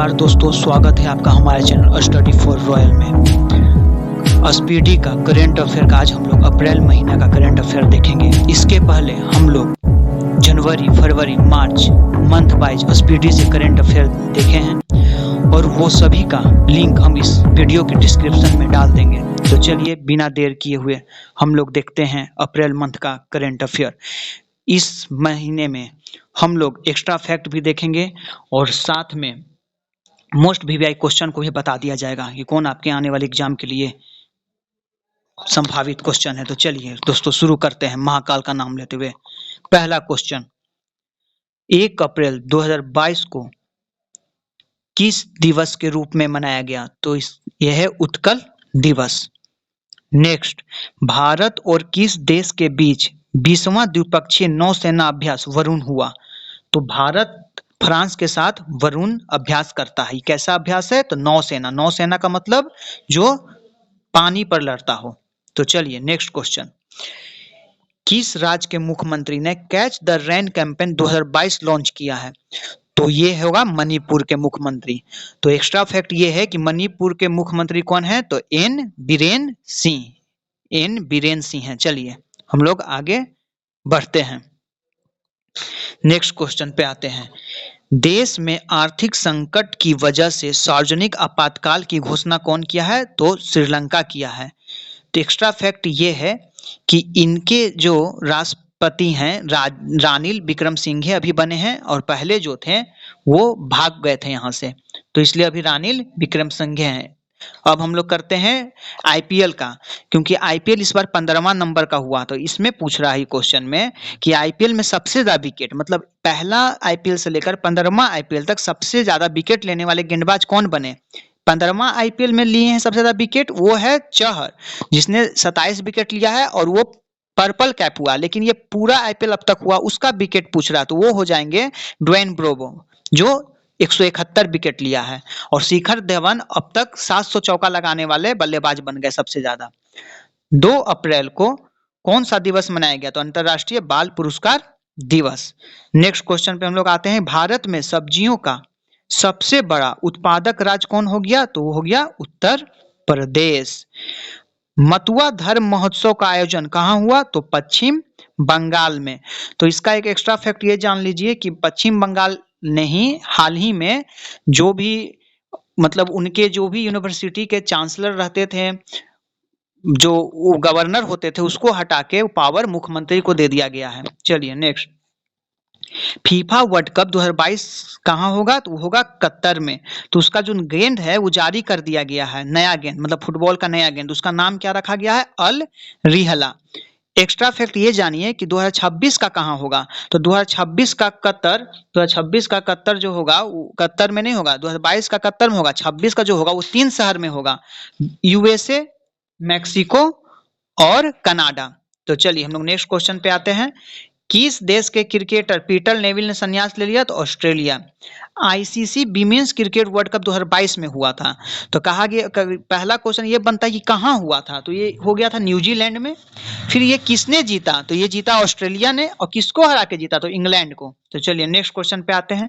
नमस्कार दोस्तों, स्वागत है आपका हमारे चैनल स्टडी फॉर रॉयल में। स्पीडी का करंट अफेयर का आज हम लोग अप्रैल महीना का करंट अफेयर देखेंगे। इसके पहले हम लोग जनवरी, फरवरी, मार्च मंथ वाइज स्पीडी से करंट अफेयर देखे हैं और वो सभी का लिंक हम इस वीडियो के डिस्क्रिप्शन में डाल देंगे। तो चलिए बिना देर किए हुए हम लोग देखते हैं अप्रैल मंथ का करंट अफेयर। इस महीने में हम लोग एक्स्ट्रा फैक्ट भी देखेंगे और साथ में मोस्ट वीवीआई क्वेश्चन को भी बता दिया जाएगा कि कौन आपके आने वाले एग्जाम के लिए संभावित क्वेश्चन है। तो चलिए दोस्तों शुरू करते हैं महाकाल का नाम लेते हुए। पहला क्वेश्चन, 1 अप्रैल 2022 को किस दिवस के रूप में मनाया गया? तो यह है उत्कल दिवस। नेक्स्ट, भारत और किस देश के बीच 20वां द्विपक्षीय नौसेना अभ्यास वरुण हुआ? तो भारत फ्रांस के साथ वरुण अभ्यास करता है। कैसा अभ्यास है? तो नौसेना। नौसेना का मतलब जो पानी पर लड़ता हो। तो चलिए नेक्स्ट क्वेश्चन, किस राज्य के मुख्यमंत्री ने catch the rain campaign 2022 launch किया है? तो ये होगा मणिपुर के मुख्यमंत्री। तो एक्स्ट्रा फैक्ट ये है कि मणिपुर के मुख्यमंत्री कौन है? तो एन बीरेन सिंह। एन बीरेन सिंह है। चलिए हम लोग आगे बढ़ते हैं। नेक्स्ट क्वेश्चन पे आते हैं। देश में आर्थिक संकट की वजह से सार्वजनिक आपातकाल की घोषणा कौन किया है? तो श्रीलंका किया है। तो एक्स्ट्रा फैक्ट ये है कि इनके जो राष्ट्रपति हैं रानिल विक्रमसिंघे अभी बने हैं और पहले जो थे वो भाग गए थे यहाँ से, तो इसलिए अभी रानिल विक्रमसिंघे हैं। अब हम लोग करते हैं आईपीएल का, क्योंकि आईपीएल इस बार 15वां नंबर का हुआ। तो इसमें पूछ रहा है क्वेश्चन में कि आईपीएल में सबसे ज्यादा विकेट, मतलब पहला आईपीएल से लेकर 15वां आईपीएल तक सबसे ज्यादा विकेट लेने वाले गेंदबाज कौन बने? 15वां आईपीएल में लिए हैं सबसे ज्यादा विकेट, वो है चहर जिसने 27 विकेट लिया है और वो पर्पल कैप हुआ। लेकिन ये पूरा आईपीएल अब तक हुआ उसका विकेट पूछ रहा है, तो वो हो जाएंगे ड्वेन ब्रावो जो 171 विकेट लिया है। और शिखर धवन अब तक 700 चौका लगाने वाले बल्लेबाज बन गए सबसे ज्यादा। 2 अप्रैल को कौन सा दिवस मनाया गया? तो अंतरराष्ट्रीय बाल पुरस्कार दिवस। नेक्स्ट क्वेश्चन पे हम लोग आते हैं। भारत में सब्जियों का सबसे बड़ा उत्पादक राज्य कौन हो गया? तो वो हो गया उत्तर प्रदेश। मथुरा धर्म महोत्सव का आयोजन कहाँ हुआ? तो पश्चिम बंगाल में। तो इसका एक एक्स्ट्रा फैक्ट ये जान लीजिए कि पश्चिम बंगाल ने ही हाल ही में जो भी मतलब उनके जो भी यूनिवर्सिटी के चांसलर रहते थे, जो वो गवर्नर होते थे, उसको हटा के पावर मुख्यमंत्री को दे दिया गया है। चलिए नेक्स्ट, फीफा वर्ल्ड कप 2022 कहाँ होगा? तो वो होगा कतर में। तो उसका जो गेंद है वो जारी कर दिया गया है, नया गेंद, मतलब फुटबॉल का नया गेंद। उसका नाम क्या रखा गया है? अल रिहला। एक्स्ट्रा फैक्ट ये जानिए कि 2026 का कहाँ होगा? तो 2026 का कतर, 2026 का कतर जो होगा वो कतर में नहीं होगा, 2022 का कतर में होगा। 26 का जो होगा वो 3 शहर में होगा, यूएसए, मैक्सिको और कनाडा। तो चलिए हम लोग नेक्स्ट क्वेश्चन पे आते हैं। किस देश के क्रिकेटर पीटर नेविल ने संन्यास ले लिया? तो Australia. ICC women's cricket world cup 2022 में हुआ था। तो कहा गया, पहला क्वेश्चन ये बनता है कि कहाँ हुआ था? तो ये हो गया था न्यूजीलैंड में। फिर ये किसने जीता? तो ये जीता ऑस्ट्रेलिया ने। और किसको हरा के जीता? तो इंग्लैंड को। तो चलिए नेक्स्ट क्वेश्चन पे आते हैं।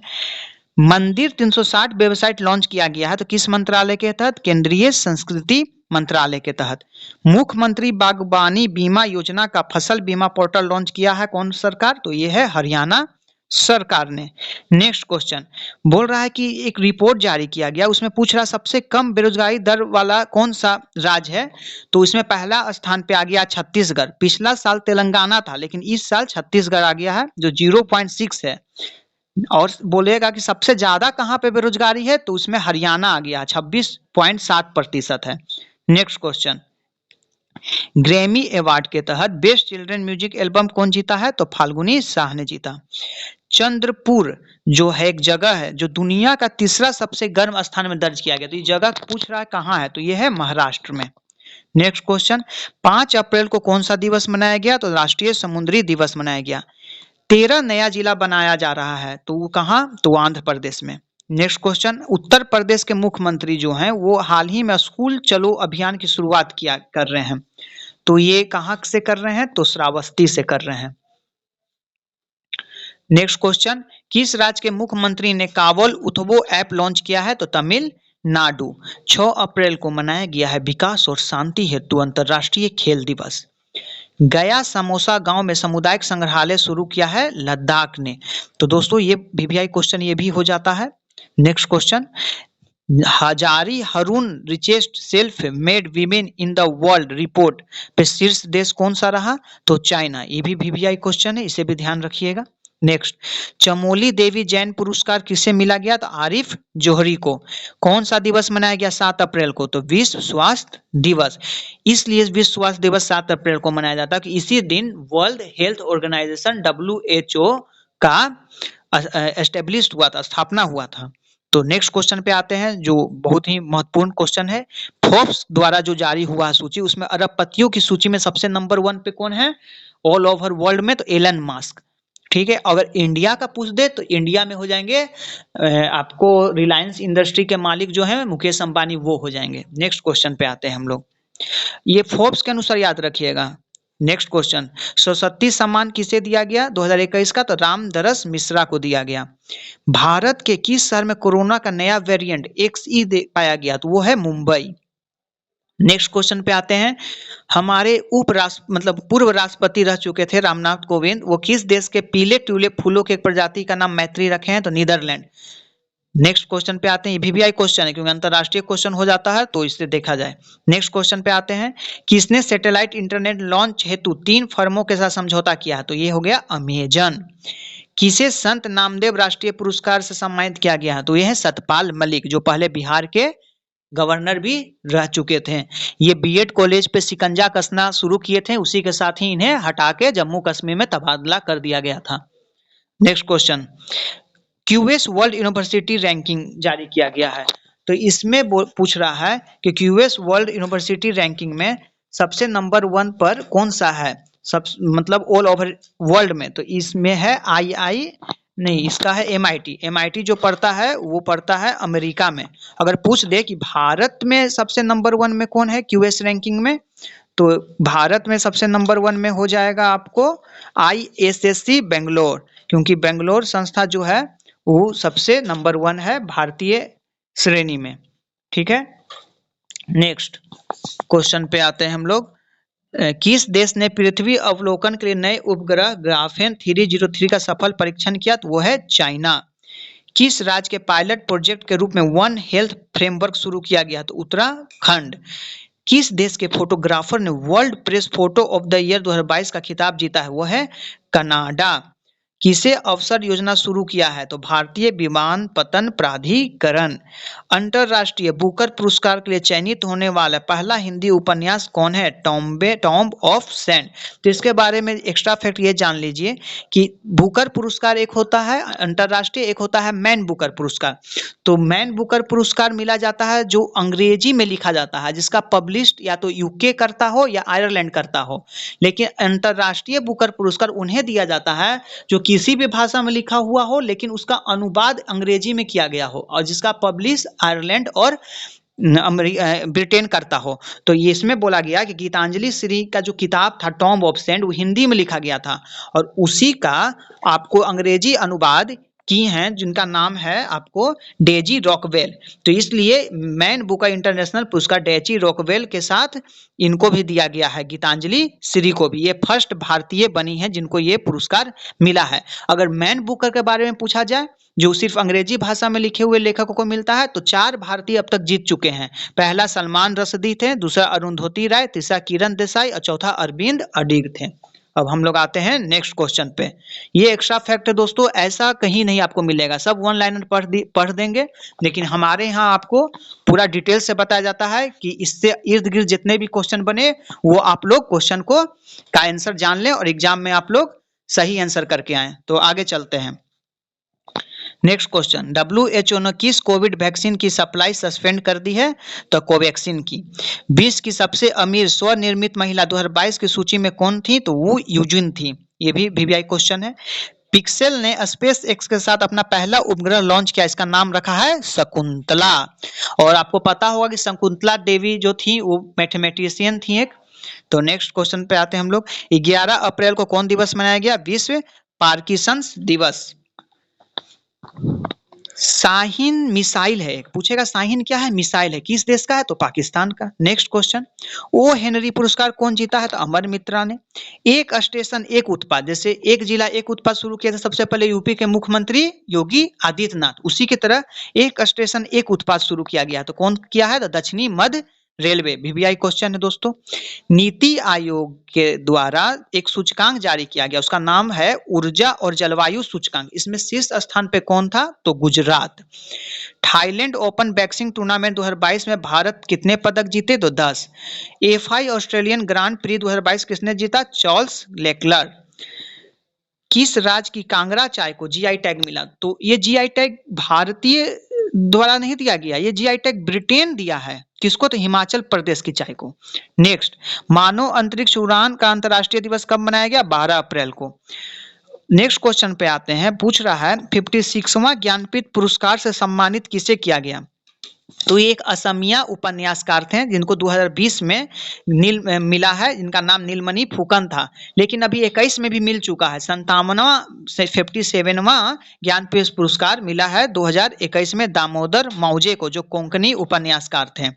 मंदिर 360 वेबसाइट लॉन्च किया गया है, तो किस मंत्रालय के तहत? केंद्रीय संस्कृति मंत्रालय के तहत। मुख्यमंत्री बागवानी बीमा योजना का फसल बीमा पोर्टल लॉन्च किया है कौन सरकार? तो ये है हरियाणा सरकार ने। नेक्स्ट क्वेश्चन बोल रहा है कि एक रिपोर्ट जारी किया गया, उसमें पूछ रहा सबसे कम बेरोजगारी दर वाला कौन सा राज्य है? तो इसमें पहला स्थान पे आ गया छत्तीसगढ़। पिछला साल तेलंगाना था, लेकिन इस साल छत्तीसगढ़ आ गया है जो 0.6 है। और बोलेगा कि सबसे ज्यादा कहाँ पे बेरोजगारी है? तो उसमें हरियाणा आ गया, 26.7% है। नेक्स्ट क्वेश्चन, ग्रैमी अवार्ड के तहत बेस्ट चिल्ड्रन म्यूजिक एल्बम कौन जीता है? तो फाल्गुनी शाह ने जीता। चंद्रपुर जो है एक जगह है जो दुनिया का तीसरा सबसे गर्म स्थान में दर्ज किया गया, तो ये जगह पूछ रहा है कहाँ है? तो ये है महाराष्ट्र में। नेक्स्ट क्वेश्चन, 5 अप्रैल को कौन सा दिवस मनाया गया? तो राष्ट्रीय समुद्री दिवस मनाया गया। 13 नया जिला बनाया जा रहा है, तो वो कहाँ? तो आंध्र प्रदेश में। नेक्स्ट क्वेश्चन, उत्तर प्रदेश के मुख्यमंत्री जो हैं वो हाल ही में स्कूल चलो अभियान की शुरुआत कर रहे हैं, तो ये कहाँ से कर रहे हैं? तो श्रावस्ती से कर रहे हैं। नेक्स्ट क्वेश्चन, किस राज्य के मुख्यमंत्री ने कावल उथबो ऐप लॉन्च किया है? तो तमिलनाडु। 6 अप्रैल को मनाया गया है विकास और शांति हेतु अंतर्राष्ट्रीय खेल दिवस। गया समोसा गांव में सामुदायिक संग्रहालय शुरू किया है लद्दाख ने। तो दोस्तों ये वीवीआई क्वेश्चन ये भी हो जाता है। Next question, Hazari Haroon richest self made women in the world report पे शीर्ष देश कौन सा रहा? तो चाइना। ये भी वीवीआई क्वेश्चन है, इसे भी ध्यान रखिएगा। नेक्स्ट, चमोली देवी जैन पुरस्कार किसे मिला गया? तो आरिफ जोहरी को। कौन सा दिवस मनाया गया 7 अप्रैल को? तो विश्व स्वास्थ्य दिवस। इसलिए विश्व स्वास्थ्य दिवस 7 अप्रैल को मनाया जाता है कि इसी दिन वर्ल्ड हेल्थ ऑर्गेनाइजेशन WHO का एस्टेब्लिश हुआ था, स्थापना हुआ था। तो नेक्स्ट क्वेश्चन पे आते हैं जो बहुत ही महत्वपूर्ण क्वेश्चन है। फोर्ब्स द्वारा जो जारी हुआ सूची, उसमें अरबपतियों की सूची में सबसे नंबर 1 पे कौन है ऑल ओवर वर्ल्ड में? तो एलन मस्क। ठीक है, अगर इंडिया का पूछ दे तो इंडिया में हो जाएंगे आपको रिलायंस इंडस्ट्री के मालिक जो है मुकेश अंबानी, वो हो जाएंगे। नेक्स्ट क्वेश्चन पे आते हैं हम लोग, ये फोर्ब्स के अनुसार याद रखिएगा। नेक्स्ट क्वेश्चन, सरस्वती सम्मान किसे दिया गया 2021 का? तो रामदरस मिश्रा को दिया गया। भारत के किस शहर में कोरोना का नया वेरिएंट XE पाया गया? तो वो है मुंबई। नेक्स्ट क्वेश्चन पे आते हैं, हमारे मतलब पूर्व राष्ट्रपति रह चुके थे रामनाथ कोविंद, वो किस देश के पीले ट्यूलिप फूलों की एक प्रजाति का नाम मैत्री रखे हैं? तो नीदरलैंड। नेक्स्ट क्वेश्चन पे आते हैं, वीवीआई क्वेश्चन है क्योंकि अंतरराष्ट्रीय क्वेश्चन हो जाता है तो इससे देखा जाए। नेक्स्ट क्वेश्चन पे आते हैं, किसने सैटेलाइट इंटरनेट लॉन्च हेतु 3 फर्मों के साथ समझौता किया है? तो ये हो गया अमेजन। किसे संत नामदेव राष्ट्रीय पुरस्कार से सम्मानित किया गया है? तो ये है सतपाल मलिक, जो पहले बिहार के गवर्नर भी रह चुके थे। ये बीएड कॉलेज पे शिकंजा कसना शुरू किए थे, उसी के साथ ही इन्हें हटा के जम्मू कश्मीर में तबादला कर दिया गया था। Next question, QS world university ranking जारी किया गया है, तो इसमें पूछ रहा है कि क्यूएस वर्ल्ड यूनिवर्सिटी रैंकिंग में सबसे नंबर 1 पर कौन सा है, सब मतलब ऑल ओवर वर्ल्ड में? तो इसमें है नहीं, इसका है MIT जो पढ़ता है वो पढ़ता है अमेरिका में। अगर पूछ दे कि भारत में सबसे नंबर 1 में कौन है क्यूएस रैंकिंग में, तो भारत में सबसे नंबर 1 में हो जाएगा आपको ISSC बेंगलोर, क्योंकि बेंगलोर संस्था जो है वो सबसे नंबर 1 है भारतीय श्रेणी में। ठीक है, नेक्स्ट क्वेश्चन पे आते हैं हम लोग, किस देश ने पृथ्वी अवलोकन के लिए नए उपग्रह ग्राफेन 303 का सफल परीक्षण किया? तो वो है चाइना। किस राज्य के पायलट प्रोजेक्ट के रूप में वन हेल्थ फ्रेमवर्क शुरू किया गया? तो उत्तराखंड। किस देश के फोटोग्राफर ने world press photo of the year 2022 का खिताब जीता है? वो है कनाडा। किसे अवसर योजना शुरू किया है? तो भारतीय विमानपत्तन प्राधिकरण। अंतरराष्ट्रीय बुकर पुरस्कार के लिए चयनित होने वाला पहला हिंदी उपन्यास कौन है? Tomb of sand. तो इसके बारे में एक्स्ट्रा फैक्ट ये जान लीजिए कि बुकर पुरस्कार एक होता है अंतरराष्ट्रीय, एक होता है मैन बुकर पुरस्कार। तो मैन बुकर पुरस्कार मिला जाता है जो अंग्रेजी में लिखा जाता है, जिसका पब्लिश्ड या तो यूके करता हो या आयरलैंड करता हो। लेकिन अंतरराष्ट्रीय बुकर पुरस्कार उन्हें दिया जाता है जो किसी भी भाषा में लिखा हुआ हो लेकिन उसका अनुवाद अंग्रेजी में किया गया हो और जिसका पब्लिश आयरलैंड और ब्रिटेन करता हो। तो ये इसमें बोला गया कि गीतांजलि श्री का जो किताब था टॉम्ब ऑफ सैंड, वो हिंदी में लिखा गया था और उसी का आपको अंग्रेजी अनुवाद की हैं जिनका नाम है आपको डेजी रॉकवेल। तो इसलिए मैन बुकर इंटरनेशनल पुरस्कार डेजी रॉकवेल के साथ इनको भी दिया गया है, गीतांजलि श्री को भी। ये फर्स्ट भारतीय बनी है जिनको ये पुरस्कार मिला है। अगर मैन बुकर के बारे में पूछा जाए जो सिर्फ अंग्रेजी भाषा में लिखे हुए लेखकों को मिलता है, तो 4 भारतीय अब तक जीत चुके हैं। पहला सलमान रश्दी थे, दूसरा अरुंधति राय, तीसरा किरण देसाई और चौथा अरविंद अडिग थे। अब हम लोग आते हैं नेक्स्ट क्वेश्चन पे। ये एक्स्ट्रा फैक्ट है दोस्तों, ऐसा कहीं नहीं आपको मिलेगा, सब 1 लाइनर पढ़ देंगे, लेकिन हमारे यहाँ आपको पूरा डिटेल से बताया जाता है कि इससे इर्द गिर्द जितने भी क्वेश्चन बने वो आप लोग क्वेश्चन को का आंसर जान लें और एग्जाम में आप लोग सही आंसर करके आए। तो आगे चलते हैं। नेक्स्ट क्वेश्चन, WHO ने किस कोविड वैक्सीन की सप्लाई सस्पेंड कर दी है? तो कोवैक्सीन की। विश्व की सबसे अमीर स्वनिर्मित महिला 2022 की सूची में कौन थी? तो वो यूजिन थी। ये भी वीवीआई क्वेश्चन है। पिक्सेल ने स्पेस एक्स के साथ अपना पहला उपग्रह लॉन्च किया, इसका नाम रखा है शकुंतला। और आपको पता होगा कि शकुंतला देवी जो थी वो मैथमेटिशियन थी एक। तो नेक्स्ट क्वेश्चन पे आते हैं हम लोग। 11 अप्रैल को कौन दिवस मनाया गया? विश्व पार्किंसंस दिवस। शाहीन मिसाइल है, पूछेगा शाहीन क्या है, मिसाइल है, किस देश का है, तो पाकिस्तान का। नेक्स्ट क्वेश्चन, ओ हेनरी पुरस्कार कौन जीता है, तो अमर मित्रा ने। एक स्टेशन एक उत्पाद, जैसे एक जिला एक उत्पाद शुरू किया था सबसे पहले यूपी के मुख्यमंत्री योगी आदित्यनाथ, उसी की तरह एक स्टेशन एक उत्पाद शुरू किया गया, तो कौन किया है, तो दक्षिणी मध्य रेलवे। वीवीआई क्वेश्चन है दोस्तों। नीति आयोग के द्वारा एक सूचकांक जारी किया गया, उसका नाम है ऊर्जा और जलवायु सूचकांक, इसमें शीर्ष स्थान पे कौन था, तो Gujarat. Thailand open boxing tournament 2022 में भारत कितने पदक जीते, तो 10। एफआई ऑस्ट्रेलियन ग्रांड प्री 2022 किसने जीता, चार्ल्स लेक्लर। किस राज्य की कांगड़ा चाय को जीआई टैग मिला, तो ये जीआई टैग भारतीय द्वारा नहीं दिया गया, ये जीआई टैग ब्रिटेन दिया है, किसको, तो हिमाचल प्रदेश की चाय को। नेक्स्ट, मानव अंतरिक्ष उड़ान का अंतर्राष्ट्रीय दिवस कब मनाया गया, 12 अप्रैल को। नेक्स्ट क्वेश्चन पे आते हैं, पूछ रहा है 56वां ज्ञानपीठ पुरस्कार से सम्मानित किसे किया गया, तो ये एक असमिया उपन्यासकार थे जिनको 2020 में मिला है, जिनका नाम नीलमणि फुकन था, लेकिन अभी 21 में भी मिल चुका है। 57वां ज्ञानपीठ पुरस्कार मिला है 2021 में दामोदर मौजे को, जो कोंकणी उपन्यासकार थे।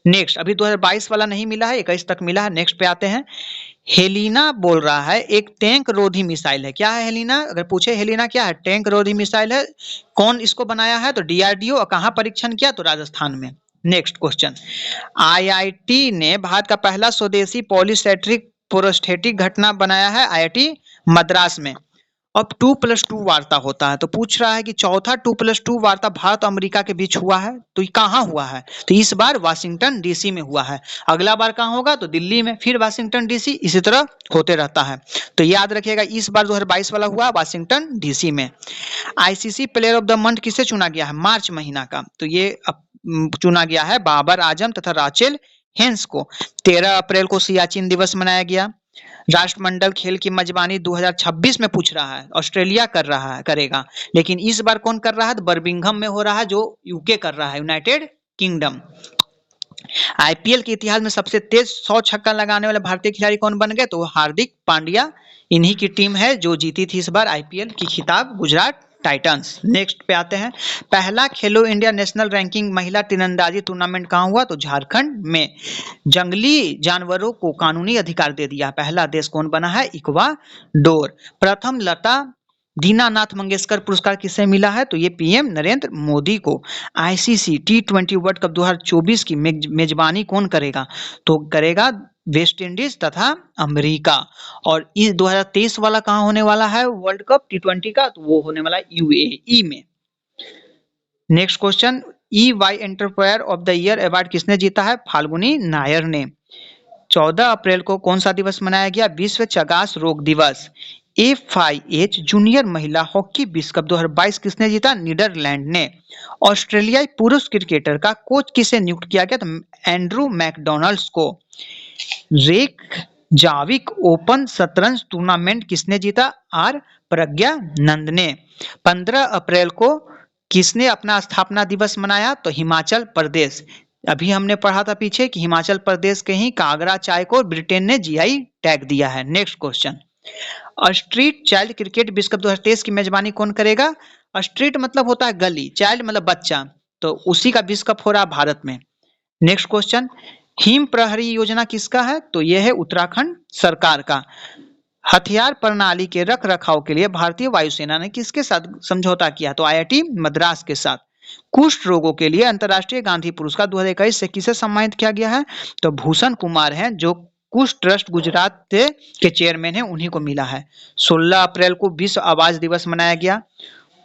नेक्स्ट, अभी 2022 वाला नहीं मिला है, 21 तक मिला है। नेक्स्ट पे आते हैं, हेलिना बोल रहा है एक टैंक रोधी मिसाइल है, क्या है हेलिना, अगर पूछे हेलिना क्या है, टैंक रोधी मिसाइल है, कौन इसको बनाया है, तो डीआरडीओ, और कहाँ परीक्षण किया, तो राजस्थान में। नेक्स्ट क्वेश्चन, आईआईटी ने भारत का पहला स्वदेशी पॉलीसेंट्रिक प्रोस्थेटिक घटना बनाया है आईआईटी मद्रास में। अब 2+2 वार्ता होता है, तो पूछ रहा है कि चौथा 2+2 वार्ता भारत और अमेरिका के बीच हुआ है, तो ये कहाँ हुआ है, तो इस बार वाशिंगटन डीसी में हुआ है, अगला बार कहाँ होगा, तो दिल्ली में, फिर वाशिंगटन डीसी, इसी तरह होते रहता है। तो याद रखिएगा, इस बार 2022 वाला हुआ वाशिंगटन डीसी में। ICC player of the month किसे चुना गया है, मार्च महीना का, तो ये चुना गया है बाबर आजम तथा राचेल हेंस को। 13 अप्रैल को सियाचिन दिवस मनाया गया। राष्ट्रमंडल खेल की मेजबानी 2026 में पूछ रहा है, ऑस्ट्रेलिया करेगा, लेकिन इस बार कौन कर रहा है, तो बर्मिंघम में हो रहा है, जो यूके कर रहा है, यूनाइटेड किंगडम। आईपीएल के इतिहास में सबसे तेज 100 छक्का लगाने वाले भारतीय खिलाड़ी कौन बन गए, तो हार्दिक पांड्या, इन्हीं की टीम है जो जीती थी इस बार आईपीएल की खिताब, गुजरात टाइटंस। नेक्स्ट पे आते हैं, पहला खेलो इंडिया नेशनल रैंकिंग महिला तीरंदाजी टूर्नामेंट कहाँ हुआ, तो झारखंड में। जंगली जानवरों को कानूनी अधिकार दे दिया, पहला देश कौन बना है, इक्वाडोर। प्रथम लता दीनानाथ मंगेशकर पुरस्कार किसे मिला है, तो ये पीएम नरेंद्र मोदी को। आईसीसी T20 वर्ल्ड कप 2024 की मेजबानी कौन करेगा, तो करेगा वेस्ट इंडीज तथा अमेरिका। और इस 2023 वाला कहाँ होने वाला है वर्ल्ड कप T20 का, तो वो होने वाला यूएई में। Next question, EY entrepreneur of the year award किसने जीता है, फाल्गुनी नायर ने। 14 अप्रैल को कौन सा दिवस मनाया गया, विश्व चगास रोग दिवस। FIH जूनियर महिला हॉकी विश्व कप 2022 किसने जीता, नीदरलैंड ने। ऑस्ट्रेलियाई पुरुष क्रिकेटर का कोच किसे नियुक्त किया गया, तो एंड्रू मैकडोनाल्ड्स को। रेक जाविक ओपन शतरंज टूर्नामेंट किसने जीता, आर प्रज्ञानंद ने। 15 अप्रैल को किसने अपना स्थापना दिवस मनाया, तो हिमाचल प्रदेश। अभी हमने पढ़ा था पीछे कि हिमाचल प्रदेश के ही कांगड़ा चाय को ब्रिटेन ने जीआई टैग दिया है। Next question, street child cricket विश्व कप 2023 की मेजबानी कौन करेगा, स्ट्रीट मतलब होता है गली, चाइल्ड मतलब बच्चा, तो उसी का विश्व कप हो रहा है भारत में। नेक्स्ट क्वेश्चन, हिम प्रहरी योजना किसका है, तो यह है उत्तराखंड सरकार का। हथियार प्रणाली के रख रखाव के लिए भारतीय वायुसेना ने किसके साथ समझौता किया, तो आईआईटी मद्रास के साथ। कुष्ठ रोगों के लिए अंतर्राष्ट्रीय गांधी पुरस्कार 2021 से किसे सम्मानित किया गया है, तो भूषण कुमार हैं, जो कुष्ठ ट्रस्ट गुजरात के चेयरमैन हैं, उन्हीं को मिला है। 16 अप्रैल को विश्व आवाज दिवस मनाया गया।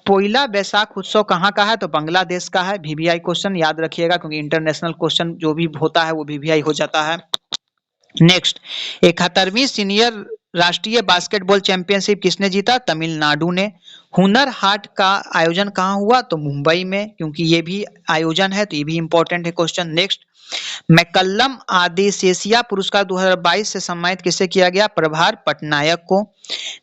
पोइला बैसाख उत्सव कहाँ का है, तो बांग्लादेश का है। वीवीआई क्वेश्चन याद रखिएगा, क्योंकि इंटरनेशनल क्वेश्चन जो भी होता है वो वीवीआई हो जाता है। नेक्स्ट, 71वीं सीनियर राष्ट्रीय बास्केटबॉल चैंपियनशिप किसने जीता, तमिलनाडु ने। हुनर हाट का आयोजन कहाँ हुआ, तो मुंबई में, क्योंकि ये भी आयोजन है तो ये भी इंपॉर्टेंट है क्वेश्चन। नेक्स्ट, मैकल्लम आदिसेशिया पुरस्कार 2022 से सम्मानित किसे किया गया, प्रभार पटनायक को।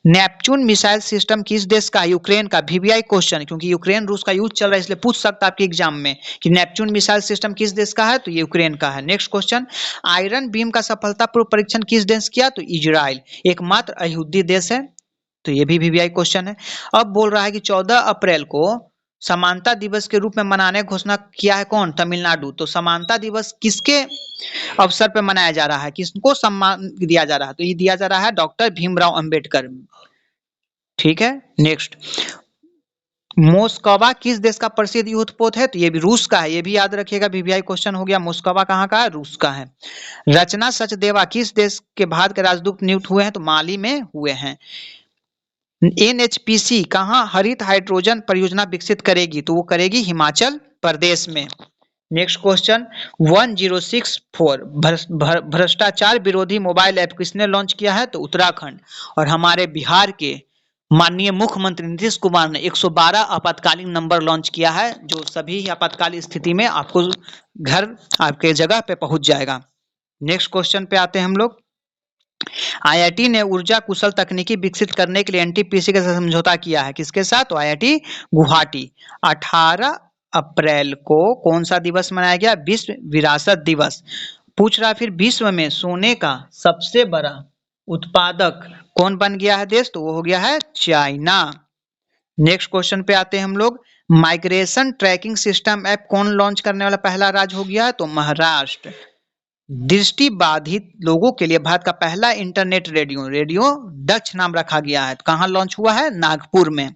नेपच्यून मिसाइल सिस्टम किस देश का, यूक्रेन का। वीवीआई क्वेश्चन, क्योंकि यूक्रेन रूस का युद्ध चल रहा है, इसलिए पूछ सकता है आपके एग्जाम में कि नेपच्यून मिसाइल सिस्टम किस देश का है, तो ये यूक्रेन का है। नेक्स्ट क्वेश्चन, आयरन बीम का सफलतापूर्वक परीक्षण किस देश किया, तो इजराइल, एकमात्र यहूदी देश है। तो ये भी वीवीआई क्वेश्चन है। अब बोल रहा है कि 14 अप्रैल को समानता दिवस के रूप में मनाने की घोषणा किया है कौन? तमिलनाडु। तो समानता दिवस किसके अवसर पर मनाया जा रहा है, किसको सम्मान दिया जा रहा है? तो ये दिया जा रहा है डॉक्टर भीमराव अंबेडकर। ठीक है, नेक्स्ट, मोस्कवा किस देश का प्रसिद्ध युद्धपोत है? तो ये भी रूस का है, ये भी याद रखिएगा, वीवीआई क्वेश्चन हो गया। मोस्कवा कहाँ का है? रूस का है। रचना सचदेवा किस देश के भारत के राजदूत नियुक्त हुए हैं? तो माली में हुए हैं। एनएचपीसी कहाँ हरित हाइड्रोजन परियोजना विकसित करेगी? तो वो करेगी हिमाचल प्रदेश में। नेक्स्ट क्वेश्चन, 1064 भ्रष्टाचार विरोधी मोबाइल ऐप किसने लॉन्च किया है? तो उत्तराखंड। और हमारे बिहार के माननीय मुख्यमंत्री नीतीश कुमार ने 112 आपातकालीन नंबर लॉन्च किया है, जो सभी आपातकालीन स्थिति में आपको घर आपके जगह पे पहुंच जाएगा। नेक्स्ट क्वेश्चन पे आते हैं हम लोग। आईआईटी ने ऊर्जा कुशल तकनीकी विकसित करने के लिए एनटीपीसी के साथ समझौता किया है, किसके साथ? तो आईआईटी गुवाहाटी। 18 अप्रैल को कौन सा दिवस मनाया गया? विश्व विरासत दिवस। पूछ रहा फिर विश्व में सोने का सबसे बड़ा उत्पादक कौन बन गया है देश? तो वो हो गया है चाइना। नेक्स्ट क्वेश्चन पे आते हैं हम लोग। माइग्रेशन ट्रैकिंग सिस्टम ऐप कौन लॉन्च करने वाला पहला राज्य हो गया? तो महाराष्ट्र। दृष्टि बाधित लोगों के लिए भारत का पहला इंटरनेट रेडियो डच नाम रखा गया है, कहाँ लॉन्च हुआ है? नागपुर में।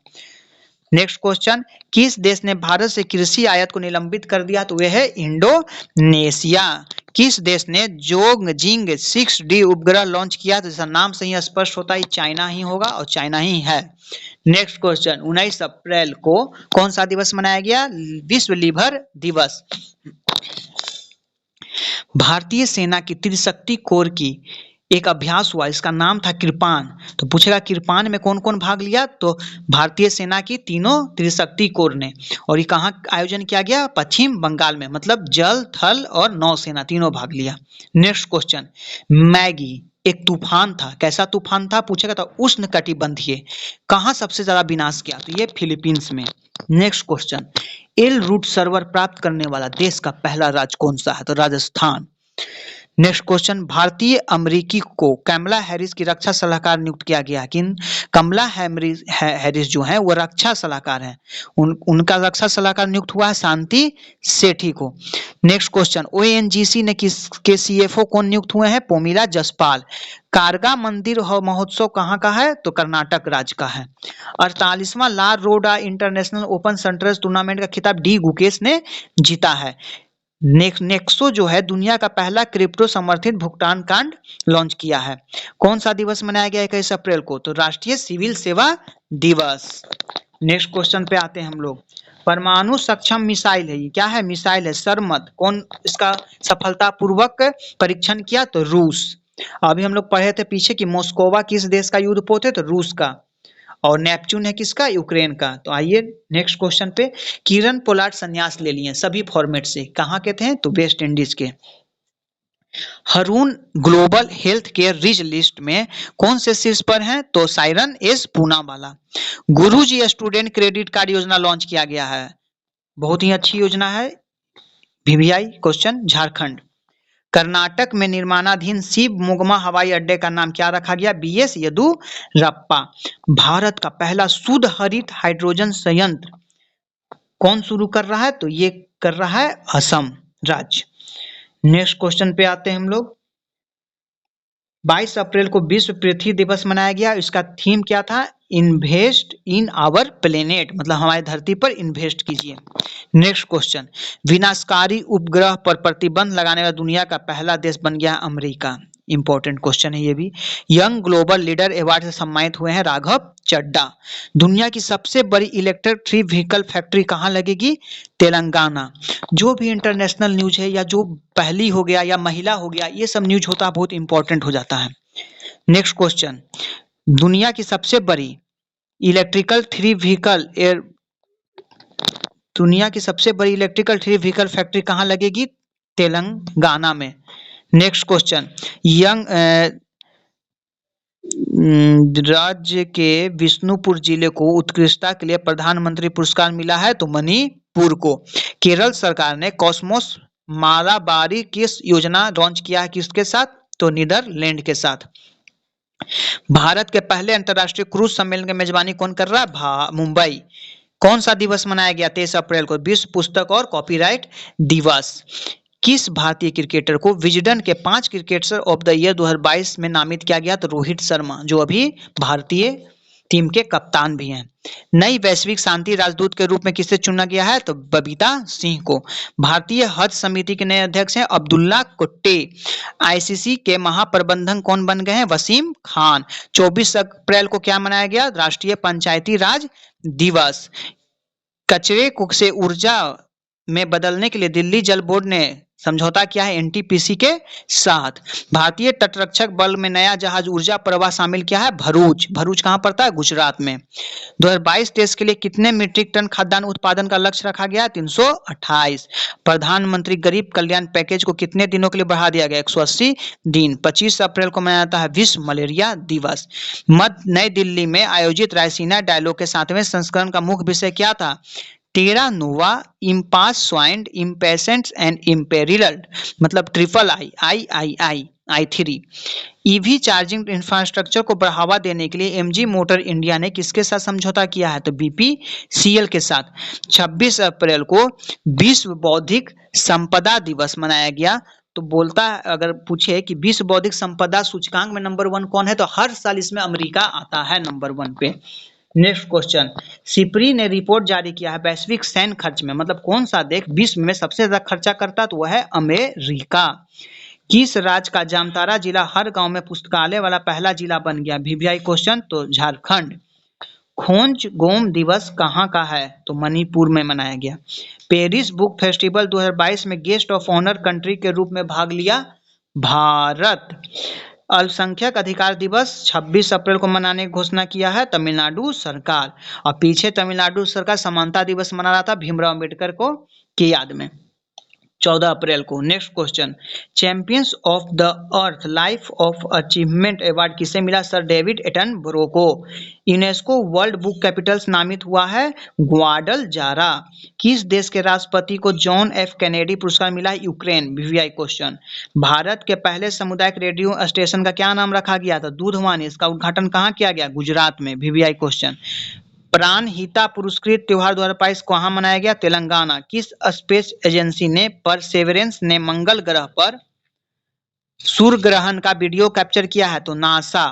नेक्स्ट क्वेश्चन, किस देश ने भारत से कृषि आयात को निलंबित कर दिया? तो वह है इंडोनेशिया। किस देश ने जोंगजिंग 6D उपग्रह लॉन्च किया? तो जैसा नाम से ही स्पष्ट होता है चाइना ही होगा और चाइना ही है। नेक्स्ट क्वेश्चन, 19 अप्रैल को कौन सा दिवस मनाया गया? विश्व लीवर दिवस। भारतीय सेना की त्रिशक्ति कोर की एक अभ्यास हुआ, इसका नाम था कृपान। तो पूछेगा कृपान में कौन कौन भाग लिया? तो भारतीय सेना की तीनों त्रिशक्ति कोर ने। और ये कहाँ आयोजन किया गया? पश्चिम बंगाल में, मतलब जल थल और नौसेना तीनों भाग लिया। नेक्स्ट क्वेश्चन, मैगी एक तूफान था, कैसा तूफान था? पूछेगा तो उष्ण कटिबंधीय। कहाँ सबसे ज्यादा विनाश किया? तो ये फिलीपींस में। Next question, L root server प्राप्त करने वाला देश का पहला राज्य कौन सा है? तो राजस्थान। नेक्स्ट क्वेश्चन, भारतीय अमेरिकी को कमला हैरिस की रक्षा सलाहकार नियुक्त किया गया। किन? कमला हैरिस जो है वो रक्षा सलाहकार हैं, उनका रक्षा सलाहकार नियुक्त हुआ है शांति सेठी को। नेक्स्ट क्वेश्चन, ओएनजीसी ने किसके सीएफओ कौन नियुक्त हुए हैं? पोमिला जसपाल। कारगा मंदिर महोत्सव कहाँ का है? तो कर्नाटक राज्य का है। 48वां लाल रोडा इंटरनेशनल ओपन शटरंज टूर्नामेंट का खिताब डी गुकेश ने जीता है। नेक्सो जो है दुनिया का पहला क्रिप्टो समर्थित भुगतान कार्ड लॉन्च किया है। कौन सा दिवस मनाया गया 21 अप्रैल को? तो राष्ट्रीय सिविल सेवा दिवस। नेक्स्ट क्वेश्चन पे आते हैं हम लोग। परमाणु सक्षम मिसाइल है, ये क्या है? मिसाइल है सरमद। कौन इसका सफलतापूर्वक परीक्षण किया? तो रूस। अभी हम लोग पढ़े थे पीछे कि मोस्कोवा किस देश का युद्धपोत है? तो रूस का। और नेपच्यून है किसका? यूक्रेन का। तो आइए नेक्स्ट क्वेश्चन पे। किरण पोलार्ड संन्यास ले लिए सभी फॉर्मेट से, कहाँ के थे? तो वेस्ट इंडीज के। Haroon global health care rich list में कौन से शीर्ष पर हैं? तो साइरन एस पूनावाला। गुरुजी स्टूडेंट क्रेडिट कार्ड योजना लॉन्च किया गया है, बहुत ही अच्छी योजना है। VVI question, Jharkhand. कर्नाटक में निर्माणाधीन शिव मोगमा हवाई अड्डे का नाम क्या रखा गया? बीएस येदुरप्पा। भारत का पहला शुद्ध हरित हाइड्रोजन संयंत्र कौन शुरू कर रहा है? तो ये कर रहा है असम राज्य। नेक्स्ट क्वेश्चन पे आते हैं हम लोग। 22 अप्रैल को विश्व पृथ्वी दिवस मनाया गया, इसका थीम क्या था? इन्वेस्ट इन आवर प्लेनेट, मतलब हमारी धरती पर इन्वेस्ट कीजिए। नेक्स्ट क्वेश्चन, विनाशकारी उपग्रह पर प्रतिबंध लगाने वाला दुनिया का पहला देश बन गया अमेरिका। इंपॉर्टेंट क्वेश्चन है ये भी। यंग ग्लोबल लीडर अवार्ड से सम्मानित हुए हैं राघव चड्डा। दुनिया की सबसे बड़ी इलेक्ट्रिक 3 व्हीकल फैक्ट्री कहाँ लगेगी? तेलंगाना। जो भी इंटरनेशनल न्यूज है या जो पहली हो गया या महिला हो गया, ये सब न्यूज होता है बहुत इंपॉर्टेंट हो जाता है। नेक्स्ट क्वेश्चन, दुनिया की सबसे बड़ी इलेक्ट्रिकल 3 व्हीकल दुनिया की सबसे बड़ी इलेक्ट्रिकल 3 व्हीकल फैक्ट्री कहाँ लगेगी? तेलंगाना में। नेक्स्ट क्वेश्चन, यंग राज्य के विष्णुपुर जिले को उत्कृष्टता के लिए प्रधानमंत्री पुरस्कार मिला है, तो मणिपुर को। केरल सरकार ने कॉस्मोस मालाबारी किस योजना लॉन्च किया है, किसके साथ? तो नीदरलैंड के साथ। भारत के पहले अंतर्राष्ट्रीय क्रूज सम्मेलन की मेजबानी कौन कर रहा है? मुंबई। कौन सा दिवस मनाया गया 23 अप्रैल को? विश्व पुस्तक और कॉपीराइट दिवस। किस भारतीय क्रिकेटर को विजडन के 5 क्रिकेटर ऑफ द ईयर 2022 में नामित किया गया? तो रोहित शर्मा, जो अभी भारतीय टीम के कप्तान भी हैं। नई वैश्विक शांति राजदूत के रूप में किसे चुना गया है? तो बबीता सिंह को। भारतीय हज समिति के नए अध्यक्ष हैं अब्दुल्ला कुट्टी। आईसीसी के महाप्रबंधक कौन बन गए हैं? वसीम खान। 24 अप्रैल को क्या मनाया गया? राष्ट्रीय पंचायती राज दिवस। कचरे को से ऊर्जा में बदलने के लिए दिल्ली जल बोर्ड ने समझौता किया है एनटीपीसी के साथ। भारतीय तटरक्षक बल में नया जहाज ऊर्जा प्रवाह शामिल किया है भरूच। भरूच कहां पड़ता है? गुजरात में। 2022-23 के लिए कितने मीट्रिक टन खाद्यान्न उत्पादन का लक्ष्य रखा गया? 328। प्रधानमंत्री गरीब कल्याण पैकेज को कितने दिनों के लिए बढ़ा दिया गया? 180 दिन। 25 अप्रैल को मनाया जाता है विश्व मलेरिया दिवस। नई दिल्ली में आयोजित रायसीना डायलॉग के 7वें संस्करण का मुख्य विषय क्या था? टेरा नोवा, इम्पास स्वाइंड, इम्पेसेंट्स एंड इम्पेरिल्ड, मतलब ट्रिपल आई3। ईवी चार्जिंग इंफ्रास्ट्रक्चर को बढ़ावा देने के लिए एमजी मोटर इंडिया ने किसके साथ समझौता किया है? तो बीपीसीएल के साथ। 26 अप्रैल को विश्व बौद्धिक संपदा दिवस मनाया गया। तो बोलता है, अगर पूछे कि विश्व बौद्धिक संपदा सूचकांक में नंबर 1 कौन है, तो हर साल इसमें अमेरिका आता है नंबर 1 पे। नेक्स्ट क्वेश्चन, सिप्री ने रिपोर्ट जारी किया है वैश्विक सैन्य खर्च में, मतलब कौन सा देश विश्व में सबसे ज्यादा खर्चा करता है? तो वह है अमेरिका। किस राज्य का जामताड़ा जिला हर गांव में पुस्तकालय वाला पहला जिला बन गया? VVI question. तो झारखंड। खोंच गोम दिवस कहाँ का है? तो मणिपुर में मनाया गया। पेरिस बुक फेस्टिवल 2022 में गेस्ट ऑफ ऑनर कंट्री के रूप में भाग लिया भारत। अल्पसंख्यक अधिकार दिवस 26 अप्रैल को मनाने की घोषणा किया है तमिलनाडु सरकार। और पीछे तमिलनाडु सरकार समानता दिवस मना रहा था भीमराव अम्बेडकर को की याद में 14 अप्रैल को। Next question, champions of the earth life of achievement award किसे मिला? सर डेविड एटनबरो को। यूनेस्को वर्ल्ड बुक कैपिटल्स नामित हुआ है ग्वाडलजारा। किस देश के राष्ट्रपति को जॉन एफ कैनेडी पुरस्कार मिला है? यूक्रेन। VVI question. भारत के पहले सामुदायिक रेडियो स्टेशन का क्या नाम रखा गया था? दूधवानी। इसका उद्घाटन कहाँ किया गया? गुजरात में। VVI question. प्राणहिता पुरस्कृत त्योहार 2022 कहाँ मनाया गया? तेलंगाना। किस स्पेस एजेंसी ने परसेवरेंस ने मंगल ग्रह पर सूर्य ग्रहण का वीडियो कैप्चर किया है? तो नासा।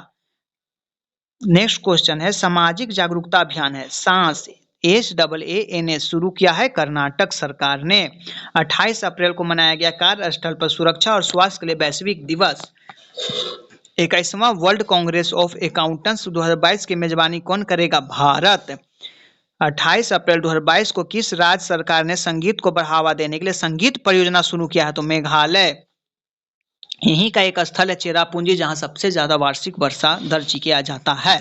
नेक्स्ट क्वेश्चन है, सामाजिक जागरूकता अभियान है सांस SAANS शुरू किया है कर्नाटक सरकार ने। 28 अप्रैल को मनाया गया कार्यस्थल पर सुरक्षा और स्वास्थ्य के लिए वैश्विक दिवस। 21वां वर्ल्ड कांग्रेस ऑफ अकाउंटेंट्स 2022 की मेजबानी कौन करेगा? भारत। 28 अप्रैल 2022 को किस राज्य सरकार ने संगीत को बढ़ावा देने के लिए संगीत परियोजना शुरू किया है? तो मेघालय। यहीं का एक स्थल है चेरापूंजी, जहां सबसे ज्यादा वार्षिक वर्षा दर्ज किया जाता है।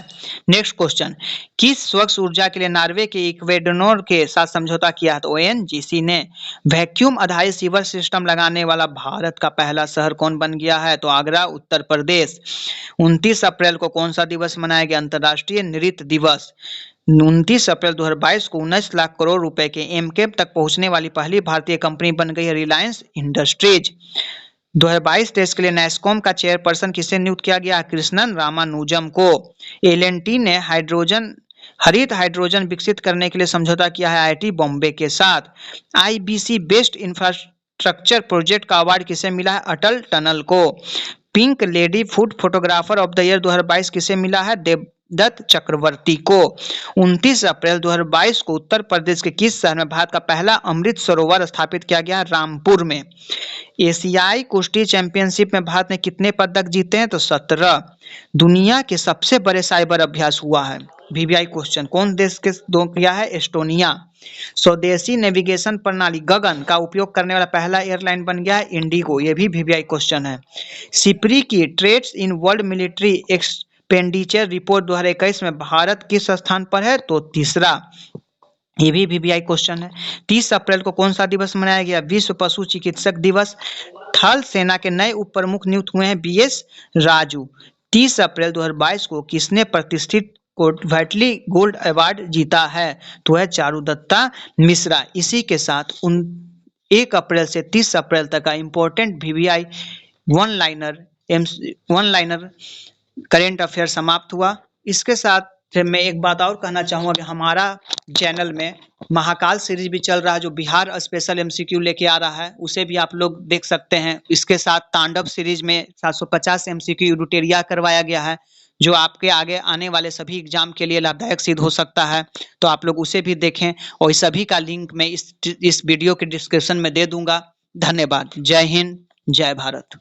नेक्स्ट क्वेश्चन, किस स्वच्छ ऊर्जा के लिए नॉर्वे के इक्वेडोर के साथ समझौता किया है? तो ओएनजीसी ने। वैक्यूम आधारित सीवर सिस्टम लगाने वाला भारत का पहला शहर कौन बन गया है? तो आगरा, उत्तर प्रदेश। 29 अप्रैल को कौन सा दिवस मनाया गया? अंतर्राष्ट्रीय नृत्य दिवस। 29 अप्रैल 2022 को 19 लाख करोड़ रुपए के एमकेप तक पहुंचने वाली पहली भारतीय कंपनी बन गई है रिलायंस इंडस्ट्रीज। 2022-23 के लिए नैस्कॉम का चेयरपर्सन किसे नियुक्त किया गया? कृष्णन रामानुजम को। एल&टी ने हरित हाइड्रोजन विकसित करने के लिए समझौता किया है आईआईटी बॉम्बे के साथ। आईबीसी बेस्ट इंफ्रास्ट्रक्चर प्रोजेक्ट का अवार्ड किसे मिला है? अटल टनल को। Pink lady food photographer of the year 2022 किसे मिला है? देवदत्त चक्रवर्ती को। 29 अप्रैल 2022 को उत्तर प्रदेश के किस शहर में भारत का पहला अमृत सरोवर स्थापित किया गया? रामपुर में। एशियाई कुश्ती चैंपियनशिप में भारत ने कितने पदक जीते हैं? तो 17। दुनिया के सबसे बड़े साइबर अभ्यास हुआ है। वीवीआई क्वेश्चन, कौन देश के दो किया है? एस्टोनिया। स्वदेशी नेविगेशन प्रणाली गगन का उपयोग करने वाला पहला एयरलाइन बन गया है इंडिगो। ये भी वीवीआई क्वेश्चन है। सिप्री की trends in world military expenditure report 2021 में भारत किस स्थान पर है? तो तीसरा। ये भी वीवीआई क्वेश्चन है। 30 अप्रैल को कौन सा दिवस मनाया गया? विश्व पशु चिकित्सक दिवस। थल सेना के नए उप प्रमुख नियुक्त हुए हैं बीएस राजू। 30 अप्रैल 2022 को किसने प्रतिष्ठित वैटली गोल्ड अवार्ड जीता है? तो है चारुदत्ता मिश्रा। इसी के साथ 1 अप्रैल से 30 अप्रैल तक का important VVI one liner current affair समाप्त हुआ। इसके साथ फिर मैं एक बात और कहना चाहूँगा कि हमारा चैनल में महाकाल सीरीज भी चल रहा है, जो बिहार स्पेशल एमसीक्यू लेके आ रहा है, उसे भी आप लोग देख सकते हैं। इसके साथ तांडव सीरीज में 750 एमसीक्यू रुटेरिया करवाया गया है, जो आपके आगे आने वाले सभी एग्जाम के लिए लाभदायक सिद्ध हो सकता है। तो आप लोग उसे भी देखें, और इस सभी का लिंक मैं इस वीडियो के डिस्क्रिप्शन में दे दूंगा। धन्यवाद। जय हिंद, जय भारत।